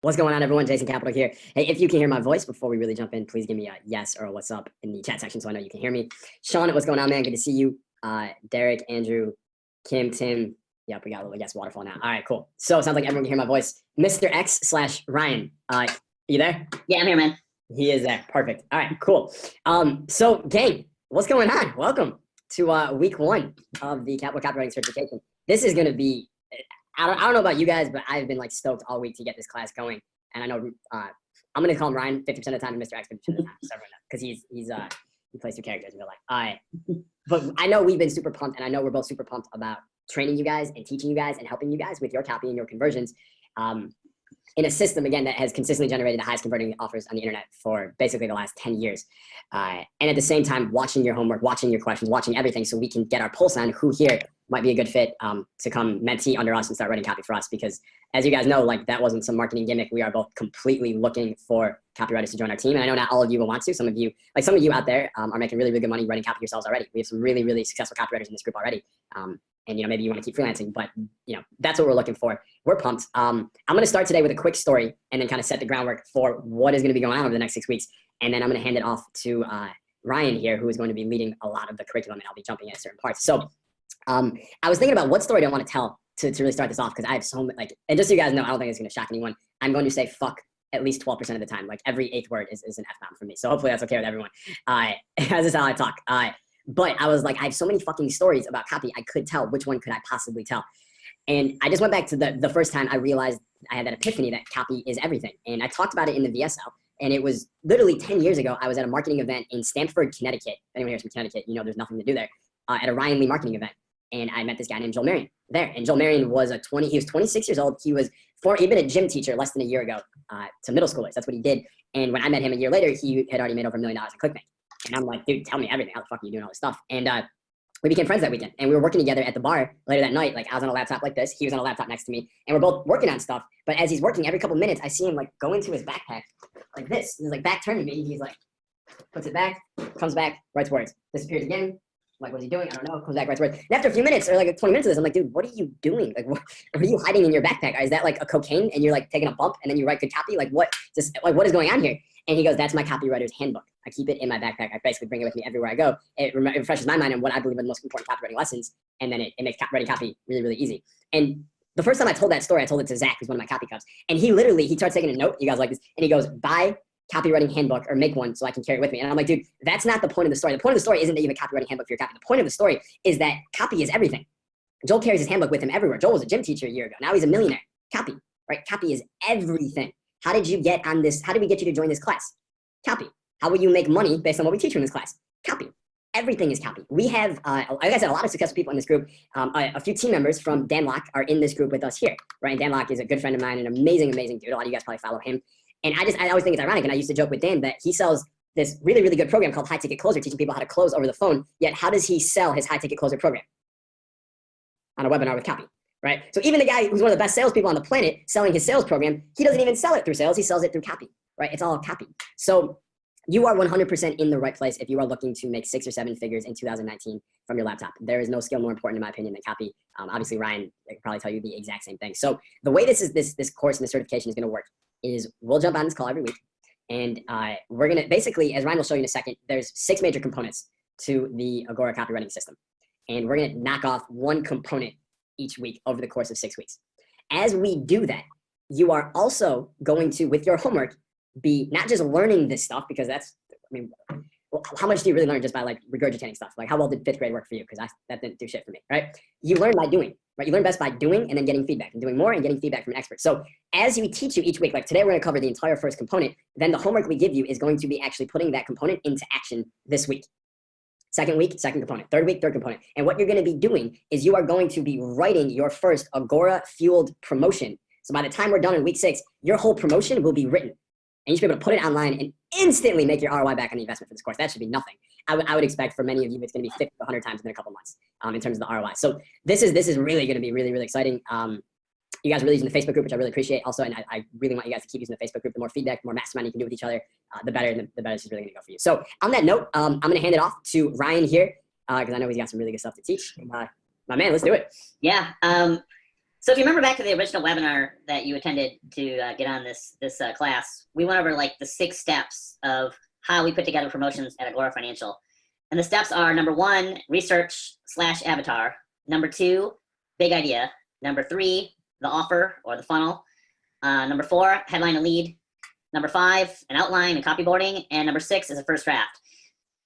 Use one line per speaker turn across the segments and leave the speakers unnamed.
What's going on, everyone? Jason Capital here. Hey, if you can hear my voice before we really jump in, please give me a yes or a what's up in the chat section so I know you can hear me. Sean, what's going on, man? Good to see you. Derek, Andrew, Kim, Tim. Yep, we got a little yes waterfall now. All right, cool. So it sounds like everyone can hear my voice. Mr. X/Ryan, you there?
Yeah, I'm here, man.
He is there. Perfect. All right, cool. So gang, what's going on? Welcome to week 1 of the Capital Copywriting certification. This is going to be, I don't know about you guys, but I've been like stoked all week to get this class going. And I know I'm going to call him Ryan 50% of the time and Mr. X 50% of the time, because he plays 2 characters in real life. But I know we've been super pumped, and I know we're both super pumped about training you guys and teaching you guys and helping you guys with your copy and your conversions in a system, again, that has consistently generated the highest converting offers on the internet for basically the last 10 years. And at the same time, watching your homework, watching your questions, watching everything, so we can get our pulse on who here might be a good fit to come mentee under us and start writing copy for us. Because as you guys know, like, that wasn't some marketing gimmick. We are both completely looking for copywriters to join our team. And I know not all of you will want to. Some of you out there are making really, really good money writing copy yourselves already. We have some really, really successful copywriters in this group already. And, maybe you want to keep freelancing, but, that's what we're looking for. We're pumped. I'm going to start today with a quick story and then kind of set the groundwork for what is going to be going on over the next 6 weeks. And then I'm going to hand it off to Ryan here, who is going to be leading a lot of the curriculum, and I'll be jumping in at certain parts. So I was thinking about what story do I want to tell to really start this off, because I have so many, and just so you guys know, I don't think it's going to shock anyone. I'm going to say fuck at least 12% of the time. Like, every 8th word is an F-bomb for me. So hopefully that's okay with everyone. This is how I talk. But I was like, I have so many fucking stories about copy. I could tell. Which one could I possibly tell? And I just went back to the first time I realized I had that epiphany that copy is everything. And I talked about it in the VSL. And it was literally 10 years ago. I was at a marketing event in Stamford, Connecticut. If anyone here's from Connecticut, there's nothing to do there. At a Ryan Lee marketing event. And I met this guy named Joel Marion there. And Joel Marion was he was 26 years old. He'd been a gym teacher less than a year ago to middle schoolers. That's what he did. And when I met him a year later, he had already made over $1 million in ClickBank. And I'm like, dude, tell me everything. How the fuck are you doing all this stuff? And we became friends that weekend. And we were working together at the bar later that night. Like, I was on a laptop like this. He was on a laptop next to me. And we're both working on stuff. But as he's working, every couple minutes, I see him like go into his backpack like this. He's like back turning me. He's like, puts it back, comes back, writes words. Disappears again. I'm like, what's he doing? I don't know. Comes back, writes words. And after a few minutes, or like 20 minutes of this, I'm like, dude, what are you doing? Like, what are you hiding in your backpack? Is that like a cocaine and you're like taking a bump and then you write good copy? Like, what is going on here? And he goes, that's my copywriter's handbook. I keep it in my backpack. I basically bring it with me everywhere I go. It refreshes my mind on what I believe are the most important copywriting lessons. And then it makes writing copy really, really easy. And the first time I told that story, I told it to Zach, who's one of my copy cubs. And he starts taking a note. You guys like this. And he goes, buy copywriting handbook or make one so I can carry it with me. And I'm like, dude, that's not the point of the story. The point of the story isn't that you have a copywriting handbook for your copy. The point of the story is that copy is everything. Joel carries his handbook with him everywhere. Joel was a gym teacher a year ago. Now he's a millionaire. Copy, right? Copy is everything. How did you get on this? How did we get you to join this class? Copy. How will you make money based on what we teach you in this class? Copy. Everything is copy. We have, like I said, a lot of successful people in this group. A few team members from Dan Locke are in this group with us here, right? And Dan Locke is a good friend of mine, an amazing, amazing dude. A lot of you guys probably follow him. And I always think it's ironic, and I used to joke with Dan that he sells this really, really good program called High Ticket Closer, teaching people how to close over the phone. Yet how does he sell his High Ticket Closer program? On a webinar with copy, right? So even the guy who's one of the best salespeople on the planet selling his sales program, he doesn't even sell it through sales. He sells it through copy, right? It's all copy. So you are 100% in the right place if you are looking to make 6 or 7 figures in 2019 from your laptop. There is no skill more important, in my opinion, than copy. Obviously, Ryan could probably tell you the exact same thing. So the way this course and the certification is going to work is we'll jump on this call every week. And we're going to basically, as Ryan will show you in a second, there's 6 major components to the Agora copywriting system. And we're going to knock off one component each week over the course of 6 weeks. As we do that, you are also going to, with your homework, be not just learning this stuff, because how much do you really learn just by like regurgitating stuff? Like, how well did 5th grade work for you? Because that didn't do shit for me, right? You learn by doing, right? You learn best by doing and then getting feedback, and doing more and getting feedback from an expert. So as we teach you each week, like today we're going to cover the entire first component, then the homework we give you is going to be actually putting that component into action this week. Second week, second component. Third week, third component. And what you're going to be doing is you are going to be writing your first Agora-fueled promotion. So by the time we're done in week 6, your whole promotion will be written. And you should be able to put it online and instantly make your ROI back on the investment for this course. That should be nothing. I would expect for many of you, it's going to be 50 to 100 times within a couple months in terms of the ROI. So this is really going to be really, really exciting. You guys are really using the Facebook group, which I really appreciate also. And I really want you guys to keep using the Facebook group. The more feedback, the more mastermind you can do with each other, the better this is really going to go for you. So on that note, I'm going to hand it off to Ryan here because I know he's got some really good stuff to teach. My man, let's do it.
Yeah. So if you remember back to the original webinar that you attended to get on this class, we went over like the 6 steps of how we put together promotions at Agora Financial. And the steps are: number 1, research/avatar. Number 2, big idea. Number 3, the offer or the funnel. Number 4, headline and lead. Number 5, an outline and copyboarding. And number 6 is a first draft.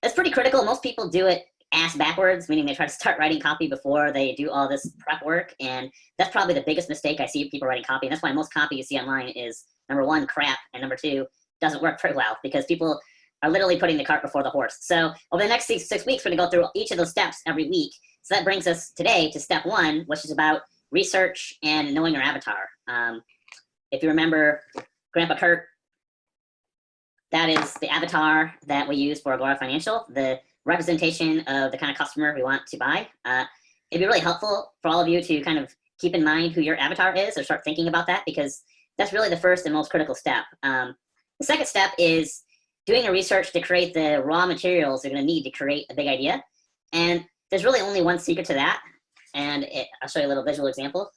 That's pretty critical. Most people do it ass backwards, meaning they try to start writing copy before they do all this prep work. And that's probably the biggest mistake I see people writing copy. And that's why most copy you see online is, number 1, crap, and number 2, doesn't work very well, because people are literally putting the cart before the horse. So over the next 6 weeks, we're gonna go through each of those steps every week. So that brings us today to step 1, which is about research and knowing your avatar. If you remember Grandpa Kurt, that is the avatar that we use for Agora Financial, the representation of the kind of customer we want to buy. It'd be really helpful for all of you to kind of keep in mind who your avatar is, or start thinking about that, because that's really the first and most critical step. The second step is doing a research to create the raw materials you're going to need to create a big idea. And there's really only one secret to that. And I'll show you a little visual example.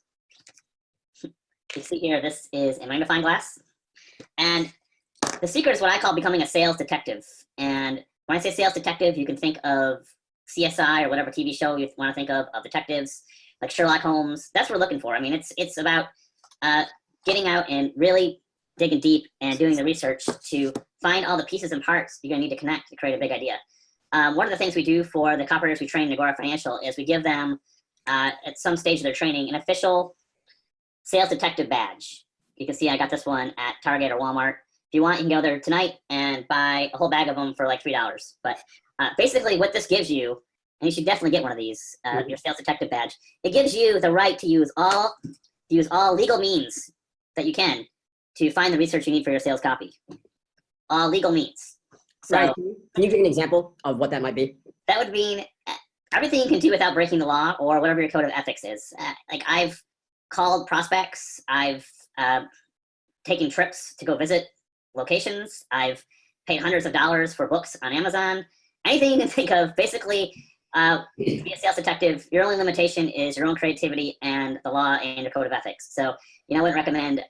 You see here, this is a magnifying glass. And the secret is what I call becoming a sales detective. And when I say sales detective, you can think of CSI or whatever TV show you want to think of detectives, like Sherlock Holmes. That's what we're looking for. I mean, it's about getting out and really digging deep and doing the research to find all the pieces and parts you're going to need to connect to create a big idea. One of the things we do for the copywriters we train in Agora Financial is we give them, at some stage of their training, an official sales detective badge. You can see I got this one at Target or Walmart. If you want, you can go there tonight and buy a whole bag of them for like $3. But basically what this gives you, and you should definitely get one of these, your sales detective badge, it gives you the right to use all legal means that you can to find the research you need for your sales copy. All legal means. So,
right. Can you give an example of what that might be?
That would mean everything you can do without breaking the law, or whatever your code of ethics is. Like, I've called prospects, I've taken trips to go visit locations, I've paid hundreds of dollars for books on Amazon. Anything you can think of. Basically, to be a sales detective, your only limitation is your own creativity and the law and your code of ethics. So, I wouldn't recommend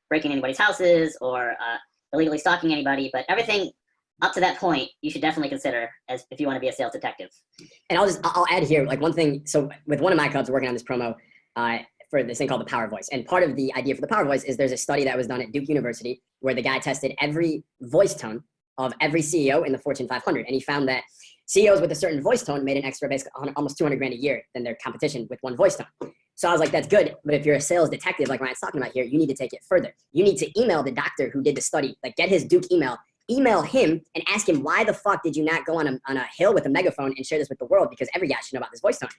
breaking anybody's houses or illegally stalking anybody, but everything up to that point, you should definitely consider as if you want to be a sales detective.
And I'll add here, like, one thing. So with one of my clubs working on this promo for this thing called the Power Voice. And part of the idea for the Power Voice is there's a study that was done at Duke University where the guy tested every voice tone of every CEO in the Fortune 500. And he found that CEOs with a certain voice tone made an extra basically almost 200 grand a year than their competition with one voice tone. So I was like, that's good. But if you're a sales detective, like Ryan's talking about here, you need to take it further. You need to email the doctor who did the study, like get his Duke email him and ask him, why the fuck did you not go on a hill with a megaphone and share this with the world? Because every guy should know about this voice tone.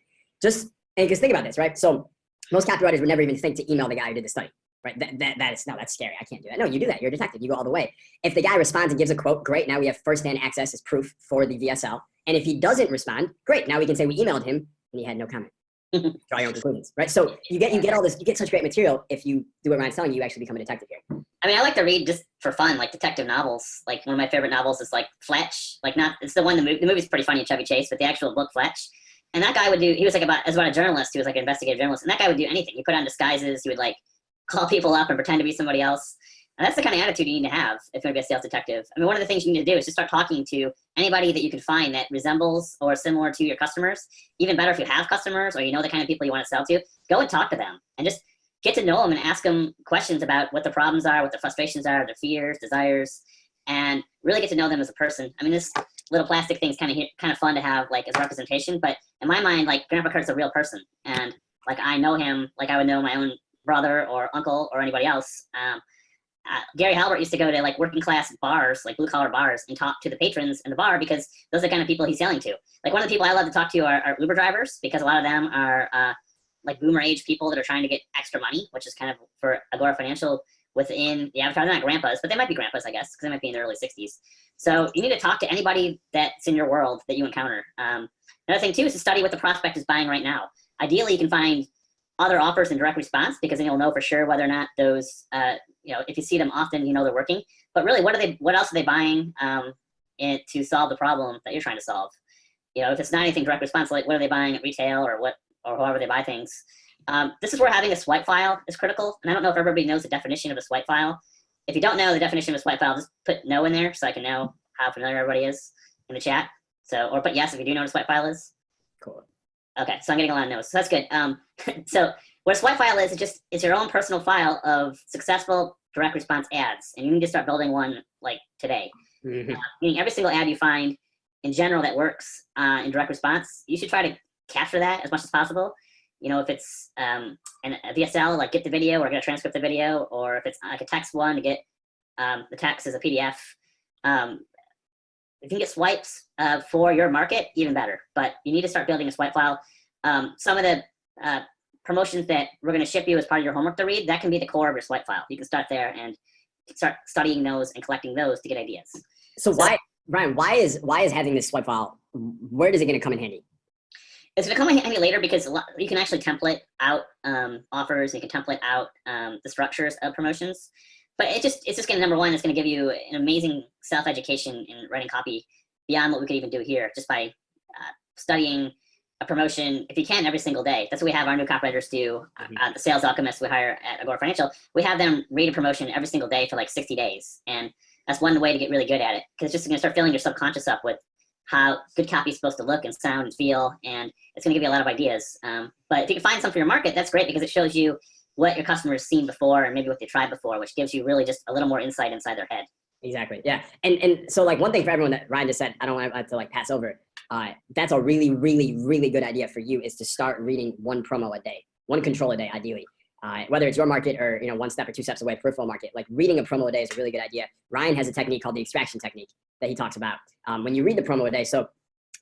Because think about this, right? So most copywriters would never even think to email the guy who did the study, right? That's scary. I can't do that. No, you do that. You're a detective. You go all the way. If the guy responds and gives a quote, great. Now we have firsthand access as proof for the VSL. And if he doesn't respond, great. Now we can say we emailed him and he had no comment. Draw your own conclusions, right? So you get all this, you get such great material. If you do what Ryan's telling you, you actually become a detective here.
I mean, I like to read just for fun, like detective novels. Like, one of my favorite novels is like Fletch. Like, it's the one, the movie's pretty funny, Chevy Chase, but the actual book, Fletch. And that guy he was like about a journalist. He was like an investigative journalist. And that guy would do anything. He put on disguises. He would like call people up and pretend to be somebody else. And that's the kind of attitude you need to have if you're going to be a sales detective. I mean, one of the things you need to do is just start talking to anybody that you can find that resembles or similar to your customers. Even better if you have customers or you know the kind of people you want to sell to, go and talk to them and just get to know them and ask them questions about what the problems are, what the frustrations are, their fears, desires, and really get to know them as a person. I mean, this little plastic thing is kind of fun to have like as representation, but in my mind, like, Grandpa Kurt's a real person, and like, I know him like I would know my own brother or uncle or anybody else. Gary Halbert used to go to like working class bars, like blue collar bars, and talk to the patrons in the bar, because those are the kind of people he's selling to. Like, one of the people I love to talk to are Uber drivers, because a lot of them are like boomer age people that are trying to get extra money, which is kind of for Agora Financial within the avatar. They're not grandpas, but they might be grandpas, I guess, because they might be in their early 60s. So you need to talk to anybody that's in your world that you encounter. Another thing too is to study what the prospect is buying right now. Ideally, you can find other offers in direct response, because then you'll know for sure whether or not those, if you see them often, you know they're working. But really, what else are they buying to solve the problem that you're trying to solve? If it's not anything direct response, like what are they buying at retail or however they buy things. This is where having a swipe file is critical. And I don't know if everybody knows the definition of a swipe file. If you don't know the definition of a swipe file, just put no in there so I can know how familiar everybody is in the chat. So, or put yes if you do know what a swipe file is.
Cool.
Okay, so I'm getting a lot of no's, so that's good. So what a swipe file is, it's your own personal file of successful direct response ads, and you need to start building one like today. Meaning every single ad you find in general that works in direct response, you should try to capture that as much as possible. You know, if it's a VSL, like get the video or get a transcript of the video, or if it's like a text one, to get the text as a PDF. If you can get swipes for your market, even better. But you need to start building a swipe file. Some of the promotions that we're going to ship you as part of your homework to read, that can be the core of your swipe file. You can start there and start studying those and collecting those to get ideas.
So why, Brian, why is having this swipe file, where is it going to come in handy?
It's going to come in handy later because you can actually template out offers. You can template out the structures of promotions. But it's just going to, number one, it's going to give you an amazing self-education in writing copy beyond what we could even do here, just by studying a promotion, if you can, every single day. That's what we have our new copywriters do. The sales alchemists we hire at Agora Financial, we have them read a promotion every single day for like 60 days. And that's one way to get really good at it, because it's just going to start filling your subconscious up with how good copy is supposed to look and sound and feel, and it's going to give you a lot of ideas. But if you can find some for your market, that's great, because it shows you what your customers seen before and maybe what they tried before, which gives you really just a little more insight inside their head.
Exactly. Yeah. And so like one thing for everyone that Ryan just said, I don't want to like pass over. That's a really, really, really good idea for you, is to start reading one promo a day, one control a day, ideally. Whether it's your market or, one step or two steps away, peripheral market, like reading a promo a day is a really good idea. Ryan has a technique called the extraction technique that he talks about. When you read the promo a day, so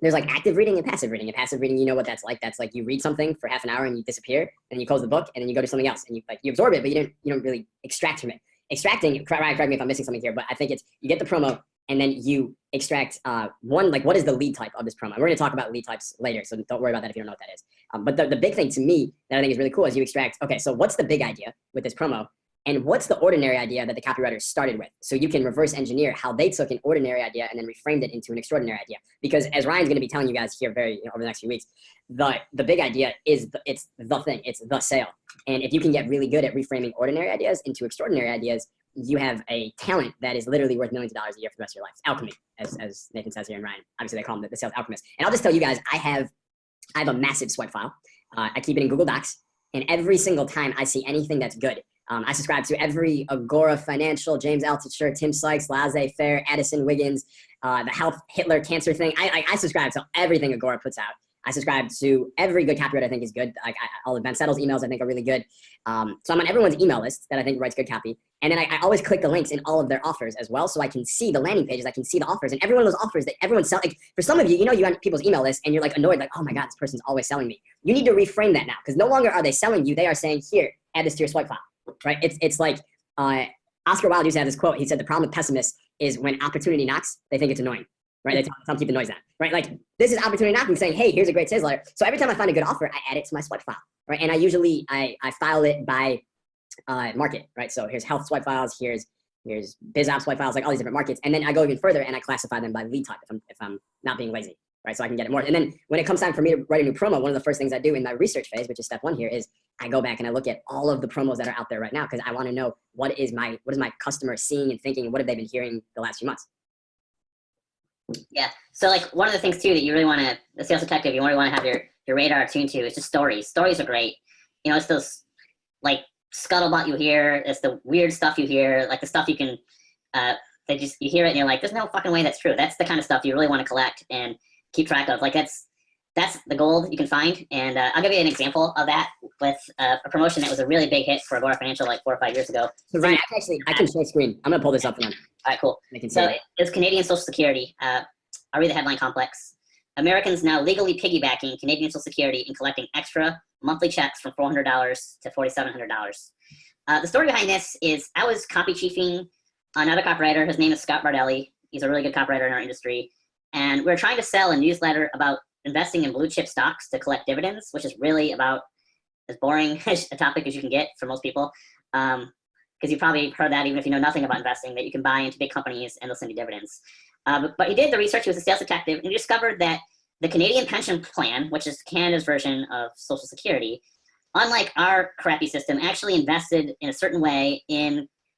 there's like active reading and passive reading. And passive reading, you know what that's like. That's like you read something for half an hour and you disappear, and you close the book and then you go to something else and you absorb it, but you don't really extract from it. Extracting, Ryan, correct me if I'm missing something here, but I think it's you get the promo and then you extract one, like what is the lead type of this promo? And we're going to talk about lead types later, so don't worry about that if you don't know what that is. But the big thing to me that I think is really cool is you extract, okay, so what's the big idea with this promo? And what's the ordinary idea that the copywriter started with? So you can reverse engineer how they took an ordinary idea and then reframed it into an extraordinary idea. Because as Ryan's going to be telling you guys here over the next few weeks, the big idea is it's the thing, it's the sale. And if you can get really good at reframing ordinary ideas into extraordinary ideas, you have a talent that is literally worth millions of dollars a year for the rest of your life. It's alchemy, as Nathan says here, and Ryan. Obviously, they call them the sales alchemist. And I'll just tell you guys, I have a massive swipe file. I keep it in Google Docs, and every single time I see anything that's good, I subscribe to every Agora Financial, James Altucher, Tim Sykes, Laissez-Faire, Addison Wiggins, the Health Hitler Cancer thing. I subscribe to everything Agora puts out. I subscribe to every good copywriter I think is good. Like all of Ben Settle's emails I think are really good. So I'm on everyone's email list that I think writes good copy. And then I always click the links in all of their offers as well, so I can see the landing pages, I can see the offers, and every one of those offers that everyone's selling. Like, for some of you, you're on people's email list and you're like annoyed, like, oh my God, this person's always selling me. You need to reframe that now, because no longer are they selling you, they are saying, here, add this to your swipe file, right? It's like Oscar Wilde used to have this quote. He said the problem with pessimists is when opportunity knocks, they think it's annoying. Right, they tell them keep the noise down. Right, like this is opportunity knocking, saying, "Hey, here's a great sales letter." So every time I find a good offer, I add it to my swipe file. Right, and I usually I file it by market. Right, so here's health swipe files, here's biz ops swipe files, like all these different markets, and then I go even further and I classify them by lead type if I'm not being lazy. Right, so I can get it more. And then when it comes time for me to write a new promo, one of the first things I do in my research phase, which is step one here, is I go back and I look at all of the promos that are out there right now, because I want to know what is my customer seeing and thinking, and what have they been hearing the last few months.
Yeah. So like one of the things too that you really want to, the sales detective, you really want to have your radar tuned to is just stories. Stories are great. It's those like scuttlebutt you hear. It's the weird stuff you hear, like the stuff you can, you hear it and you're like, there's no fucking way that's true. That's the kind of stuff you really want to collect and keep track of. Like that's the gold you can find. And I'll give you an example of that with a promotion that was a really big hit for Agora Financial like 4 or 5 years ago.
So Ryan, I can share screen. I'm gonna pull this up for them.
All right, cool. So it's Canadian Social Security. I'll read the headline complex. Americans now legally piggybacking Canadian Social Security and collecting extra monthly checks from $400 to $4,700. The story behind this is I was copy chiefing another copywriter. His name is Scott Bardelli. He's a really good copywriter in our industry. And we're trying to sell a newsletter about investing in blue chip stocks to collect dividends, which is really about as boring a topic as you can get for most people. Because you probably heard that even if you know nothing about investing, that you can buy into big companies and they'll send you dividends. But he did the research. He was a sales detective, and he discovered that the Canadian pension plan, which is Canada's version of Social Security, unlike our crappy system, actually invested in a certain way in